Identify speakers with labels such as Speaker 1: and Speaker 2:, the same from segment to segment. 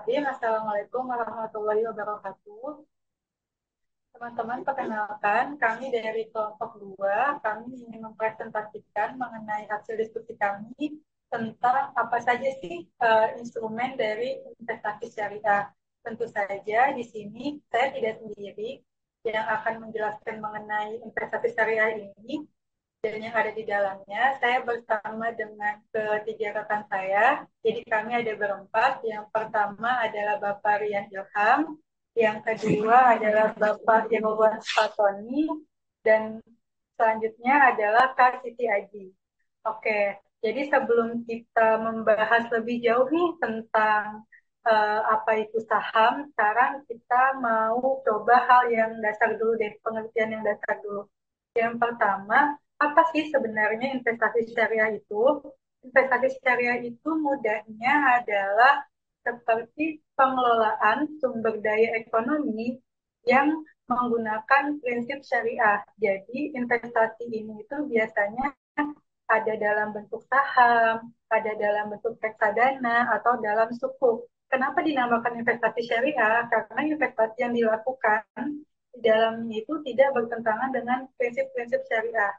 Speaker 1: Bismillahirrahmanirrahim. Assalamualaikum warahmatullahi wabarakatuh. Teman-teman, perkenalkan, kami dari kelompok 2. Kami ingin mempresentasikan mengenai hasil diskusi kami tentang apa saja sih instrumen dari investasi syariah. Tentu saja di sini saya tidak sendiri yang akan menjelaskan mengenai investasi syariah ini, dan yang ada di dalamnya. Saya bersama dengan ketiga rekan saya. Jadi kami ada berempat. Yang pertama adalah Bapak Rian Ilham, yang kedua adalah Bapak Irwan Fatoni, dan selanjutnya adalah Kak Siti Aji. Oke, jadi sebelum kita membahas lebih jauh nih tentang apa itu saham, sekarang kita mau coba hal yang dasar dulu deh, pengertian yang dasar dulu. Yang pertama, apa sih sebenarnya investasi syariah itu? Investasi syariah itu mudahnya adalah seperti pengelolaan sumber daya ekonomi yang menggunakan prinsip syariah. Jadi investasi ini itu biasanya ada dalam bentuk saham, ada dalam bentuk reksadana, atau dalam sukuk. Kenapa dinamakan investasi syariah? Karena investasi yang dilakukan di dalamnya itu tidak bertentangan dengan prinsip-prinsip syariah.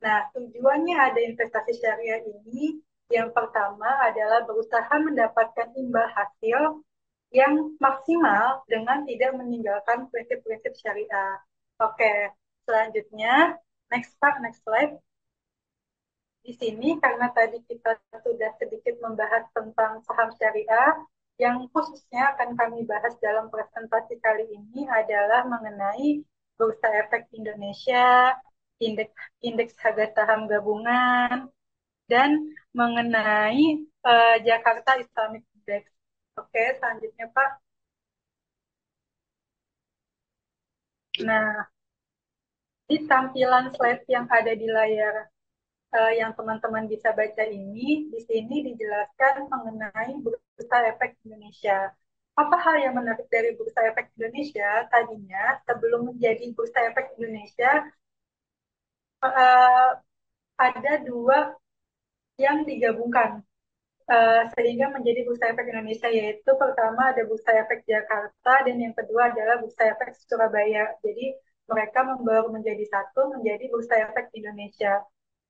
Speaker 1: Nah, tujuannya ada investasi syariah ini, yang pertama adalah berusaha mendapatkan imbal hasil yang maksimal dengan tidak meninggalkan prinsip-prinsip syariah. Oke, selanjutnya, next Pak, next slide. Di sini karena tadi kita sudah sedikit membahas tentang saham syariah, yang khususnya akan kami bahas dalam presentasi kali ini adalah mengenai Bursa Efek Indonesia, indeks indeks harga saham gabungan, dan mengenai Jakarta Islamic Index. Oke, selanjutnya Pak. Nah, di tampilan slide yang ada di layar yang teman-teman bisa baca ini, di sini dijelaskan mengenai Bursa Efek Indonesia. Apa hal yang menarik dari Bursa Efek Indonesia? Tadinya, sebelum menjadi Bursa Efek Indonesia, uh, ada dua yang digabungkan sehingga menjadi Bursa Efek Indonesia, yaitu pertama ada Bursa Efek Jakarta dan yang kedua adalah Bursa Efek Surabaya. Jadi mereka membaur menjadi satu, menjadi Bursa Efek Indonesia.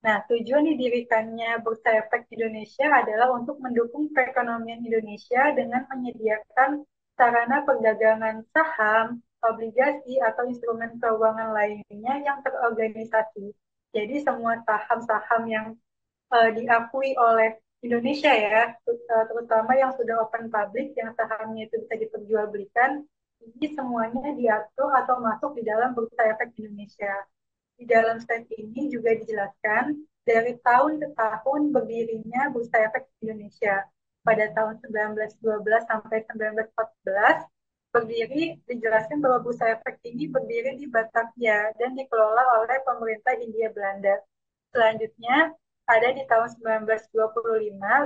Speaker 1: Nah, tujuan didirikannya Bursa Efek Indonesia adalah untuk mendukung perekonomian Indonesia dengan menyediakan sarana perdagangan saham, obligasi, atau instrumen keuangan lainnya yang terorganisasi. Jadi semua saham-saham yang diakui oleh Indonesia ya, terutama yang sudah open public, yang sahamnya itu bisa diperjualbelikan, ini semuanya diatur atau masuk di dalam Bursa Efek Indonesia. Di dalam slide ini juga dijelaskan dari tahun ke tahun berdirinya Bursa Efek Indonesia. Pada tahun 1912 sampai 1914, berdiri, dijelaskan bahwa Bursa Efek ini berdiri di Batavia dan dikelola oleh pemerintah Hindia Belanda. Selanjutnya, ada di tahun 1925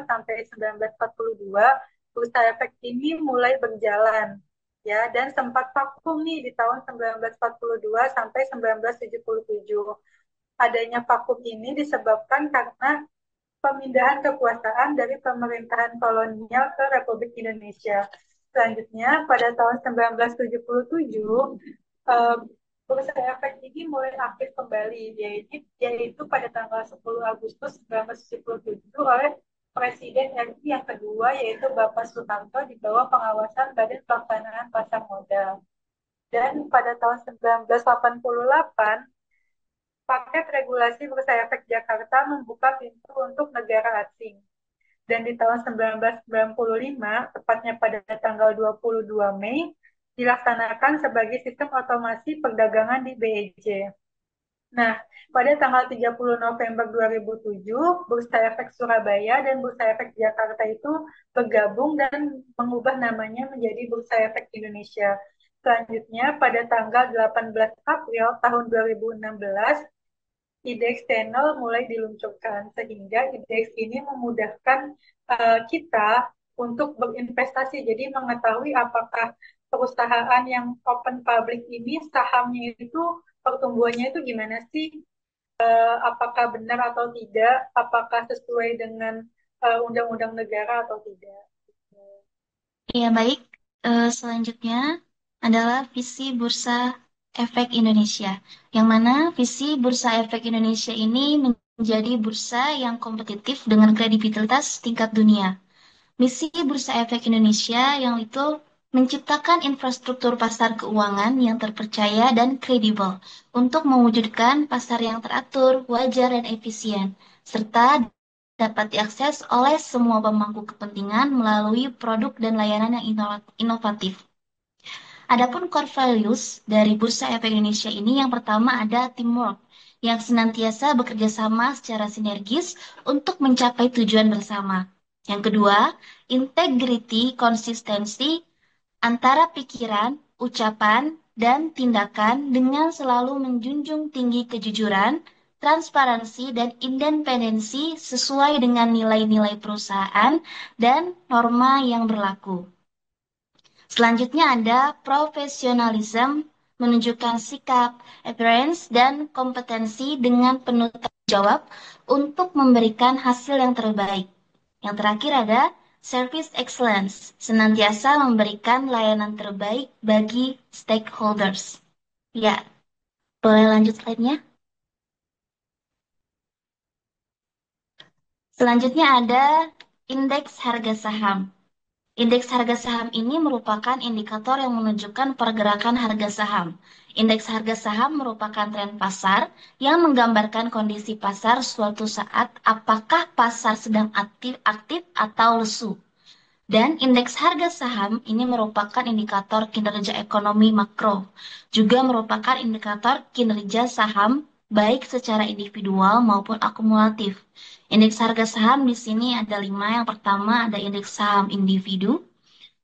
Speaker 1: sampai 1942, Bursa Efek ini mulai berjalan ya, dan sempat vakum nih di tahun 1942 sampai 1977. Adanya vakum ini disebabkan karena pemindahan kekuasaan dari pemerintahan kolonial ke Republik Indonesia. Selanjutnya, pada tahun 1977, eh, Bursa Efek ini mulai aktif kembali, yaitu pada tanggal 10 Agustus 1977 oleh Presiden RI yang kedua, yaitu Bapak Soeharto, di bawah pengawasan Badan Pelaksanaan Pasar Modal. Dan pada tahun 1988, paket regulasi Bursa Efek Jakarta membuka pintu untuk negara asing. Dan di tahun 1995, tepatnya pada tanggal 22 Mei, dilaksanakan sebagai sistem otomasi perdagangan di BEJ. Nah, pada tanggal 30 November 2007, Bursa Efek Surabaya dan Bursa Efek Jakarta itu bergabung dan mengubah namanya menjadi Bursa Efek Indonesia. Selanjutnya, pada tanggal 18 April tahun 2016, IDEX channel mulai diluncurkan, sehingga IDEX ini memudahkan kita untuk berinvestasi. Jadi mengetahui apakah perusahaan yang open public ini sahamnya itu pertumbuhannya itu gimana sih, apakah benar atau tidak, apakah sesuai dengan undang-undang negara atau tidak.
Speaker 2: Ya, baik. Selanjutnya adalah visi Bursa Efek Indonesia, yang mana visi Bursa Efek Indonesia ini menjadi bursa yang kompetitif dengan kredibilitas tingkat dunia. Misi Bursa Efek Indonesia yang itu menciptakan infrastruktur pasar keuangan yang terpercaya dan kredibel untuk mewujudkan pasar yang teratur, wajar, dan efisien, serta dapat diakses oleh semua pemangku kepentingan melalui produk dan layanan yang inovatif. Adapun core values dari Bursa Efek Indonesia ini yang pertama ada teamwork, yang senantiasa bekerja sama secara sinergis untuk mencapai tujuan bersama. Yang kedua, integrity, konsistensi antara pikiran, ucapan, dan tindakan dengan selalu menjunjung tinggi kejujuran, transparansi, dan independensi sesuai dengan nilai-nilai perusahaan dan norma yang berlaku. Selanjutnya ada profesionalism, menunjukkan sikap, appearance, dan kompetensi dengan penuh tanggung jawab untuk memberikan hasil yang terbaik. Yang terakhir ada service excellence, senantiasa memberikan layanan terbaik bagi stakeholders. Ya, boleh lanjut slide-nya. Selanjutnya ada indeks harga saham. Indeks harga saham ini merupakan indikator yang menunjukkan pergerakan harga saham. Indeks harga saham merupakan tren pasar yang menggambarkan kondisi pasar suatu saat apakah pasar sedang aktif atau lesu. Dan indeks harga saham ini merupakan indikator kinerja ekonomi makro, juga merupakan indikator kinerja saham baik secara individual maupun akumulatif. Indeks harga saham di sini ada 5. Yang pertama ada indeks saham individu,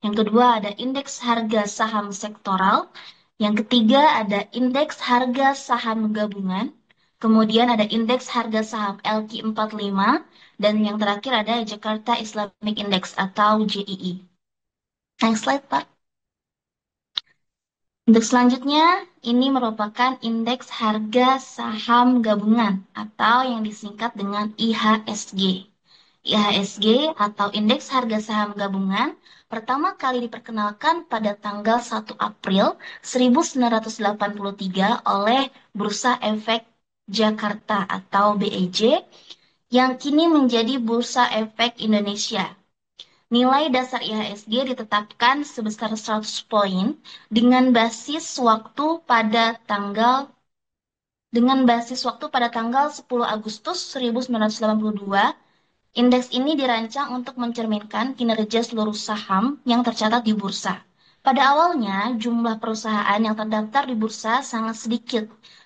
Speaker 2: yang kedua ada indeks harga saham sektoral. Yang ketiga ada indeks harga saham gabungan. Kemudian ada indeks harga saham LQ45. Dan yang terakhir ada Jakarta Islamic Index atau JII. Next slide, Pak. Untuk selanjutnya, ini merupakan indeks harga saham gabungan atau yang disingkat dengan IHSG. IHSG atau Indeks Harga Saham Gabungan pertama kali diperkenalkan pada tanggal 1 April 1983 oleh Bursa Efek Jakarta atau BEJ yang kini menjadi Bursa Efek Indonesia. Nilai dasar IHSG ditetapkan sebesar 100 poin dengan basis waktu pada tanggal 10 Agustus 1982. Indeks ini dirancang untuk mencerminkan kinerja seluruh saham yang tercatat di bursa. Pada awalnya, jumlah perusahaan yang terdaftar di bursa sangat sedikit.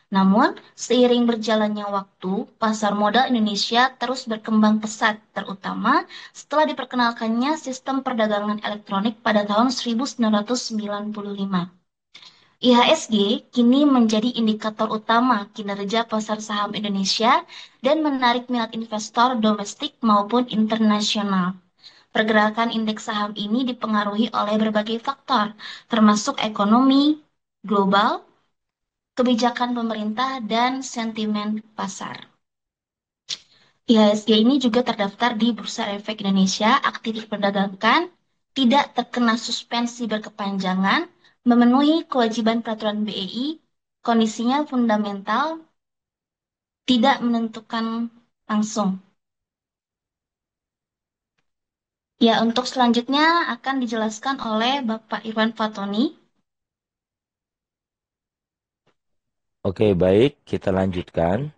Speaker 2: Namun, seiring berjalannya waktu, pasar modal Indonesia terus berkembang pesat, terutama setelah diperkenalkannya sistem perdagangan elektronik pada tahun 1995. IHSG kini menjadi indikator utama kinerja pasar saham Indonesia dan menarik minat investor domestik maupun internasional. Pergerakan indeks saham ini dipengaruhi oleh berbagai faktor, termasuk ekonomi global, kebijakan pemerintah, dan sentimen pasar. IHSG ini juga terdaftar di Bursa Efek Indonesia, aktif diperdagangkan, tidak terkena suspensi berkepanjangan, memenuhi kewajiban peraturan BEI, kondisinya fundamental, tidak menentukan langsung. Ya, untuk selanjutnya akan dijelaskan oleh Bapak Irwan Fatoni.
Speaker 3: Oke, baik, kita lanjutkan.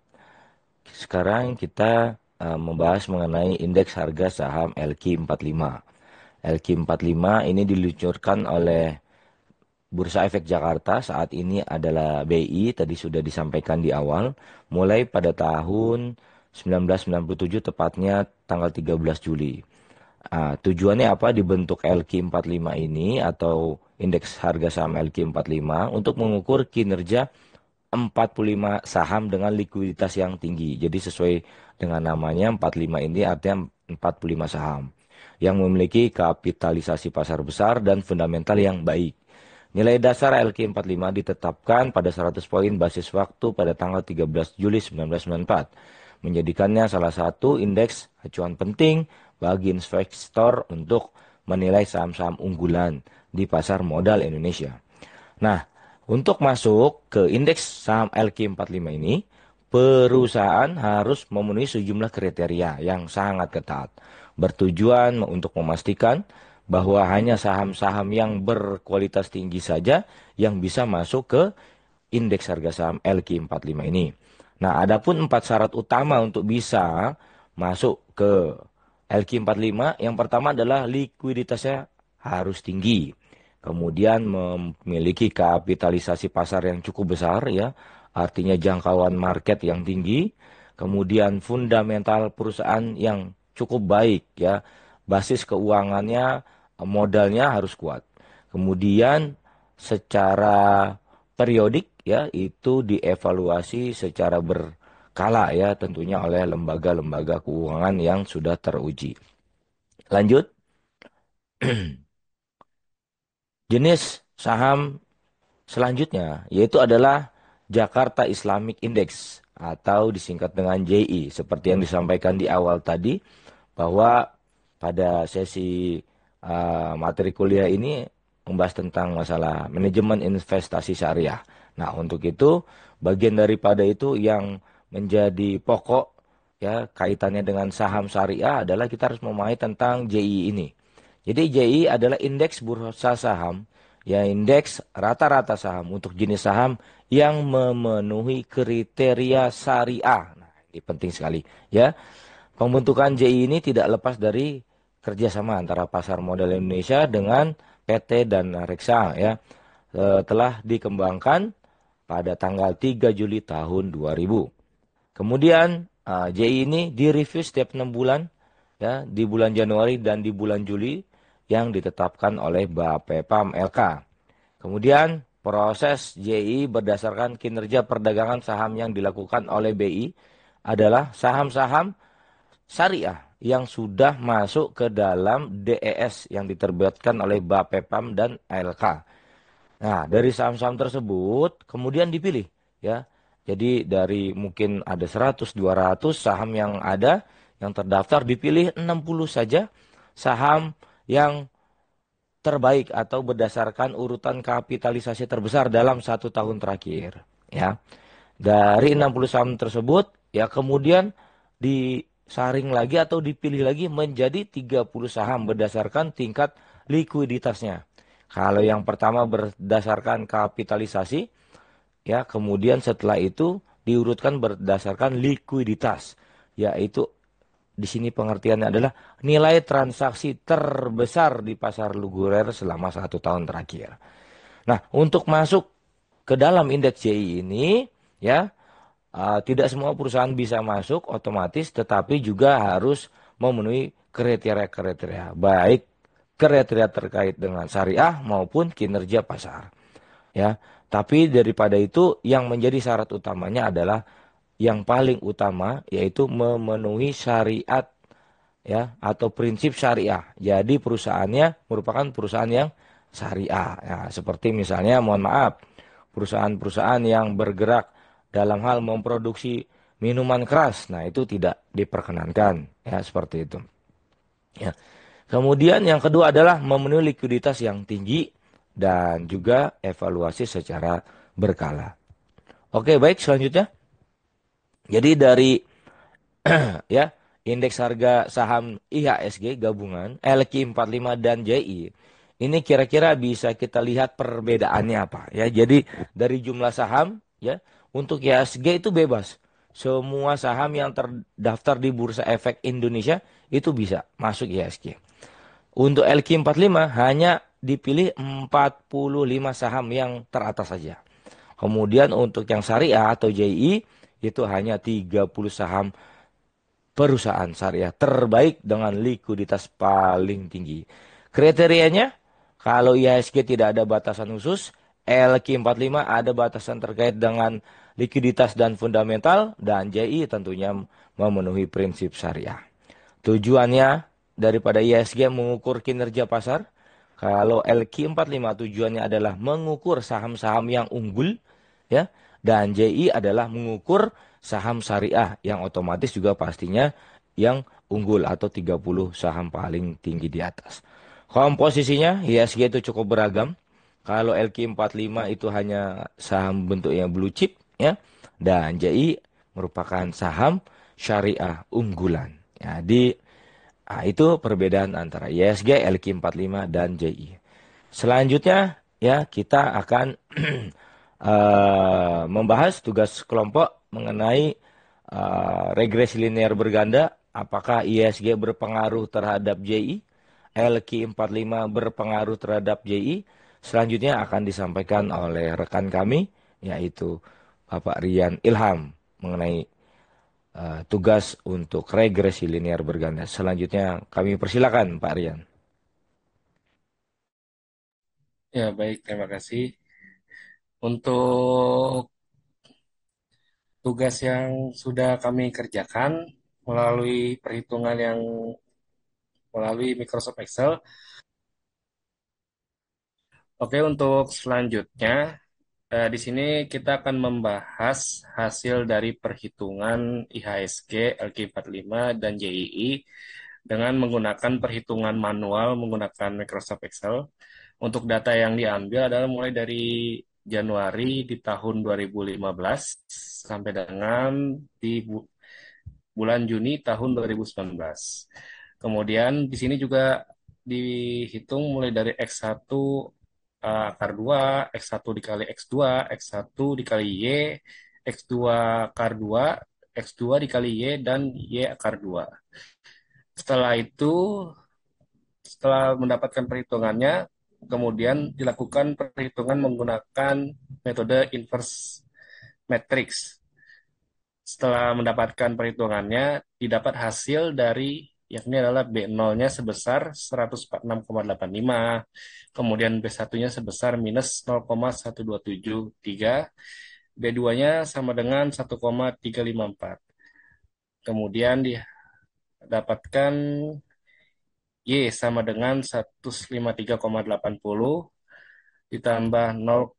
Speaker 3: Sekarang kita membahas mengenai indeks harga saham LQ45. LQ45 ini diluncurkan oleh Bursa Efek Jakarta, saat ini adalah BI, tadi sudah disampaikan di awal, mulai pada tahun 1997, tepatnya tanggal 13 Juli. Tujuannya apa dibentuk LQ45 ini atau indeks harga saham LQ45 untuk mengukur kinerja 45 saham dengan likuiditas yang tinggi. Jadi sesuai dengan namanya 45 ini artinya 45 saham yang memiliki kapitalisasi pasar besar dan fundamental yang baik. Nilai dasar LQ45 ditetapkan pada 100 poin basis waktu pada tanggal 13 Juli 1994, menjadikannya salah satu indeks acuan penting bagi investor untuk menilai saham-saham unggulan di pasar modal Indonesia. Nah, untuk masuk ke indeks saham LQ45 ini, perusahaan harus memenuhi sejumlah kriteria yang sangat ketat, bertujuan untuk memastikan bahwa hanya saham-saham yang berkualitas tinggi saja yang bisa masuk ke indeks harga saham LQ45 ini. Nah, adapun 4 syarat utama untuk bisa masuk ke LQ45, yang pertama adalah likuiditasnya harus tinggi. Kemudian memiliki kapitalisasi pasar yang cukup besar ya, artinya jangkauan market yang tinggi. Kemudian fundamental perusahaan yang cukup baik ya, basis keuangannya, modalnya harus kuat. Kemudian secara periodik ya, itu dievaluasi secara berkala ya, tentunya oleh lembaga-lembaga keuangan yang sudah teruji. Lanjut. Jenis saham selanjutnya yaitu adalah Jakarta Islamic Index atau disingkat dengan JI. Seperti yang disampaikan di awal tadi, bahwa pada sesi materi kuliah ini membahas tentang masalah manajemen investasi syariah. Nah, untuk itu bagian daripada itu yang menjadi pokok ya kaitannya dengan saham syariah adalah kita harus memahami tentang JI ini. Jadi JI adalah indeks bursa saham, ya indeks rata-rata saham untuk jenis saham yang memenuhi kriteria syariah. Nah, ini penting sekali ya. Pembentukan JI ini tidak lepas dari kerjasama antara Pasar Modal Indonesia dengan PT dan Reksa ya. Telah dikembangkan pada tanggal 3 Juli tahun 2000. Kemudian JI ini direview setiap 6 bulan ya, di bulan Januari dan di bulan Juli yang ditetapkan oleh Bapepam LK. Kemudian proses JI berdasarkan kinerja perdagangan saham yang dilakukan oleh BI adalah saham-saham syariah yang sudah masuk ke dalam DES yang diterbitkan oleh Bapepam dan LK. Nah, dari saham-saham tersebut kemudian dipilih ya. Jadi dari mungkin ada 100 200 saham yang ada yang terdaftar, dipilih 60 saja saham yang terbaik atau berdasarkan urutan kapitalisasi terbesar dalam 1 tahun terakhir ya. Dari 60 saham tersebut ya kemudian disaring lagi atau dipilih lagi menjadi 30 saham berdasarkan tingkat likuiditasnya. Kalau yang pertama berdasarkan kapitalisasi ya, kemudian setelah itu diurutkan berdasarkan likuiditas, yaitu di sini pengertiannya adalah nilai transaksi terbesar di pasar lugurer selama 1 tahun terakhir. Nah, untuk masuk ke dalam indeks JI ini, ya, tidak semua perusahaan bisa masuk otomatis, tetapi juga harus memenuhi kriteria-kriteria, baik kriteria terkait dengan syariah maupun kinerja pasar. Ya, tapi daripada itu yang menjadi syarat utamanya adalah yang paling utama yaitu memenuhi syariat ya atau prinsip syariah. Jadi perusahaannya merupakan perusahaan yang syariah. Ya, seperti misalnya mohon maaf, perusahaan-perusahaan yang bergerak dalam hal memproduksi minuman keras. Nah, itu tidak diperkenankan ya seperti itu. Ya. Kemudian yang kedua adalah memenuhi likuiditas yang tinggi dan juga evaluasi secara berkala. Oke, baik, selanjutnya. Jadi dari ya indeks harga saham IHSG gabungan LQ45 dan JI ini kira-kira bisa kita lihat perbedaannya apa ya. Jadi dari jumlah saham ya untuk IHSG itu bebas. Semua saham yang terdaftar di Bursa Efek Indonesia itu bisa masuk IHSG. Untuk LQ45 hanya dipilih 45 saham yang teratas saja. Kemudian untuk yang syariah atau JI itu hanya 30 saham perusahaan syariah terbaik dengan likuiditas paling tinggi. Kriterianya, kalau IHSG tidak ada batasan khusus, LQ45 ada batasan terkait dengan likuiditas dan fundamental, dan JI tentunya memenuhi prinsip syariah. Tujuannya daripada IHSG mengukur kinerja pasar, kalau LQ45 tujuannya adalah mengukur saham-saham yang unggul, ya, dan JI adalah mengukur saham syariah yang otomatis juga pastinya yang unggul atau 30 saham paling tinggi di atas. Komposisinya IHSG itu cukup beragam. Kalau LQ45 itu hanya saham bentuknya blue chip ya. Dan JI merupakan saham syariah unggulan. Jadi itu perbedaan antara IHSG, LQ45 dan JI. Selanjutnya ya kita akan membahas tugas kelompok mengenai regresi linear berganda. Apakah ISG berpengaruh terhadap JI? LQ45 berpengaruh terhadap JI? Selanjutnya akan disampaikan oleh rekan kami, yaitu Bapak Rian Ilham, mengenai tugas untuk regresi linear berganda. Selanjutnya kami persilakan Pak Rian.
Speaker 4: Ya, baik, terima kasih. Untuk tugas yang sudah kami kerjakan melalui perhitungan yang melalui Microsoft Excel. Oke, untuk selanjutnya, di sini kita akan membahas hasil dari perhitungan IHSG, LQ45, dan JII dengan menggunakan perhitungan manual menggunakan Microsoft Excel. Untuk data yang diambil adalah mulai dari Januari di tahun 2015 sampai dengan di bulan Juni tahun 2019. Kemudian di sini juga dihitung mulai dari X1 akar 2, X1 dikali X2, X1 dikali Y, X2 akar 2, X2 dikali Y, dan Y akar 2. Setelah itu, setelah mendapatkan perhitungannya, kemudian dilakukan perhitungan menggunakan metode inverse matrix. Setelah mendapatkan perhitungannya, didapat hasil dari yakni adalah B0-nya sebesar 146,85, kemudian B1-nya sebesar minus 0,1273, B2-nya sama dengan 1,354. Kemudian didapatkan Y sama dengan 153,80 ditambah 0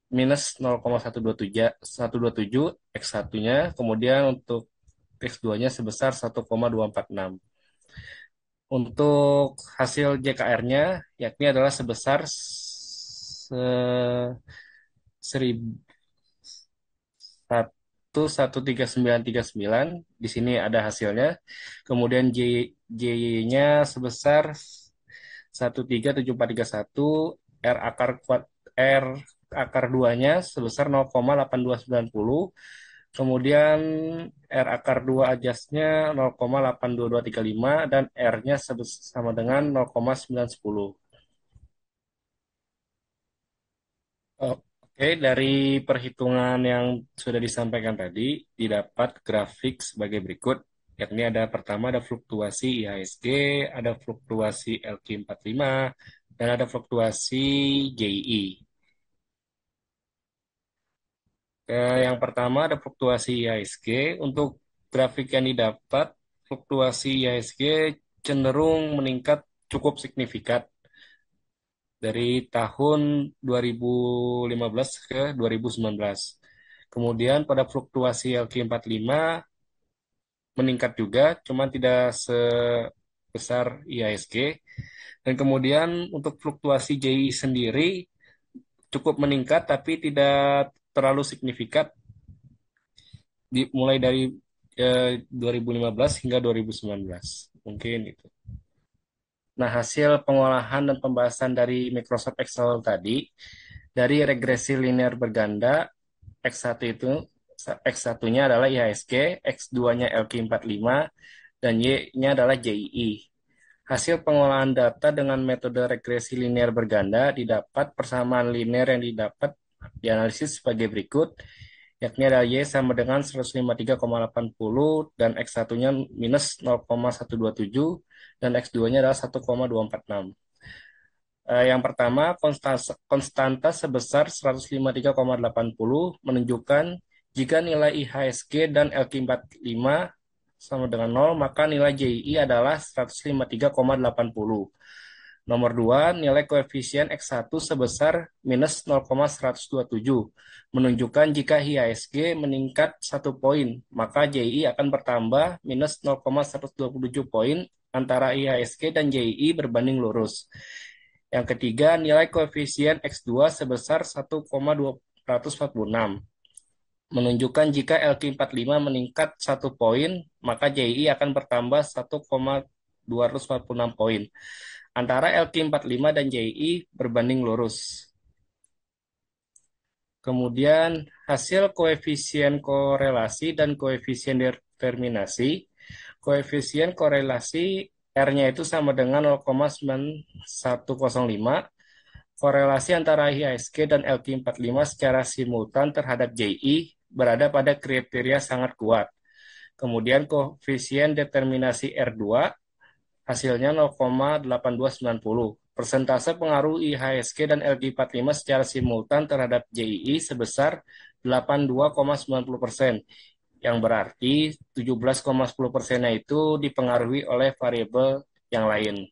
Speaker 4: minus 0,127 X1-nya, kemudian untuk X2-nya sebesar 1,246. Untuk hasil JKR-nya yakni adalah sebesar 1,13939. Di sini ada hasilnya. Kemudian J-nya sebesar 1,37431, R akar kuat R akar 2-nya sebesar 0,82910. Kemudian R akar 2 ajasnya 0,82235 dan R-nya sama dengan 0,910. Oke, dari perhitungan yang sudah disampaikan tadi, didapat grafik sebagai berikut, yakni ada pertama ada fluktuasi IHSG, ada fluktuasi LQ45, dan ada fluktuasi JI. Yang pertama ada fluktuasi IHSG. Untuk grafik yang didapat, fluktuasi IHSG cenderung meningkat cukup signifikan dari tahun 2015 ke 2019. Kemudian pada fluktuasi LQ45 meningkat juga, cuman tidak sebesar IHSG. Dan kemudian untuk fluktuasi JI sendiri cukup meningkat, tapi tidak terlalu signifikan mulai dari 2015 hingga 2019. Mungkin itu. Nah, hasil pengolahan dan pembahasan dari Microsoft Excel tadi, dari regresi linear berganda, X1 itu, X1-nya adalah IHSG, X2-nya LQ45, dan Y-nya adalah JII. Hasil pengolahan data dengan metode regresi linear berganda didapat persamaan linear yang didapat dianalisis sebagai berikut, yakni ada Y sama dengan 153,80 dan X1-nya minus 0,127 dan X2-nya adalah 1,246. Yang pertama, konstanta sebesar 153,80 menunjukkan jika nilai IHSG dan LQ45 sama dengan 0, maka nilai JI adalah 153,80. Nomor 2, nilai koefisien X1 sebesar minus 0,127 menunjukkan jika IHSG meningkat 1 poin, maka JI akan bertambah minus 0,127 poin antara IHSG dan JII berbanding lurus. Yang ketiga, nilai koefisien X2 sebesar 1,246 menunjukkan jika LQ45 meningkat 1 poin, maka JII akan bertambah 1,246 poin. Antara LQ45 dan JII berbanding lurus. Kemudian hasil koefisien korelasi dan koefisien determinasi. Koefisien korelasi R-nya itu sama dengan 0,9105. Korelasi antara IHSG dan LQ45 secara simultan terhadap JI berada pada kriteria sangat kuat. Kemudian koefisien determinasi R2 hasilnya 0,8290. Persentase pengaruh IHSG dan LQ45 secara simultan terhadap JII sebesar 82,90%, yang berarti 17,10%-nya itu dipengaruhi oleh variabel yang lain.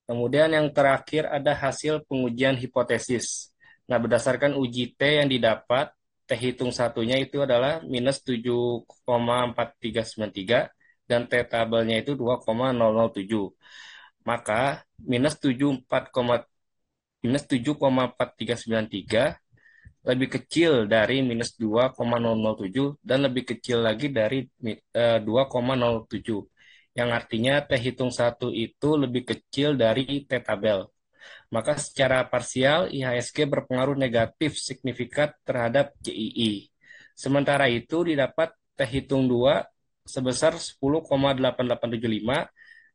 Speaker 4: Kemudian yang terakhir ada hasil pengujian hipotesis. Nah, berdasarkan uji T yang didapat, T hitung satunya itu adalah minus 7,4393 dan T tabelnya itu 2,007. Maka minus 7,4393 lebih kecil dari minus 2,007 dan lebih kecil lagi dari 2,07. Yang artinya T hitung 1 itu lebih kecil dari T tabel. Maka secara parsial IHSG berpengaruh negatif signifikan terhadap JII. Sementara itu didapat T hitung 2 sebesar 10,8875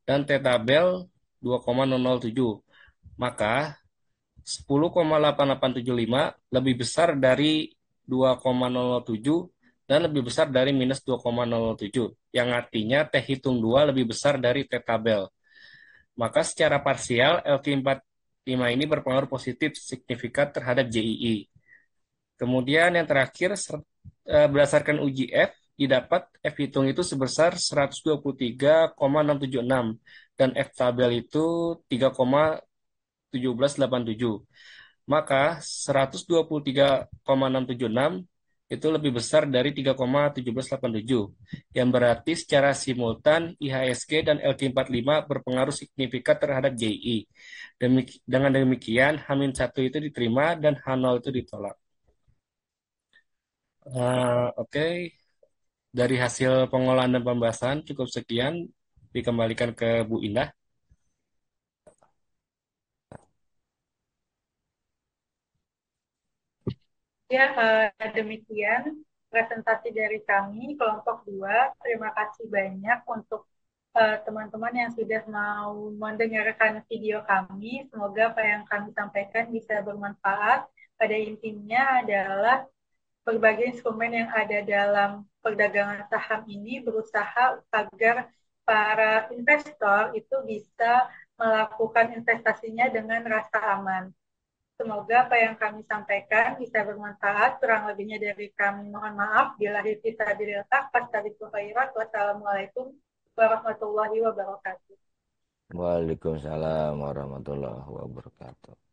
Speaker 4: dan T tabel 2,007. Maka 10,8875 lebih besar dari 2,007 dan lebih besar dari minus 2,007, yang artinya T hitung 2 lebih besar dari T tabel. Maka secara parsial LQ45 ini berpengaruh positif signifikan terhadap JII. Kemudian yang terakhir, berdasarkan uji F, didapat F hitung itu sebesar 123,676 dan F tabel itu 3,1787. Maka 123,676 itu lebih besar dari 3,1787, yang berarti secara simultan IHSG dan LQ45 berpengaruh signifikan terhadap JI. Dengan demikian, H-1 itu diterima dan H0 itu ditolak. Oke. Dari hasil pengolahan dan pembahasan cukup sekian, dikembalikan ke Bu Indah.
Speaker 1: Ya, demikian presentasi dari kami, kelompok 2. Terima kasih banyak untuk teman-teman yang sudah mau mendengarkan video kami. Semoga apa yang kami sampaikan bisa bermanfaat. Pada intinya adalah berbagai instrumen yang ada dalam perdagangan saham ini berusaha agar para investor itu bisa melakukan investasinya dengan rasa aman. Semoga apa yang kami sampaikan bisa bermanfaat. Kurang lebihnya dari kami mohon maaf. Bila fisabilillah, fastabiqul khairat. Wassalamualaikum warahmatullahi wabarakatuh.
Speaker 3: Waalaikumsalam warahmatullahi wabarakatuh.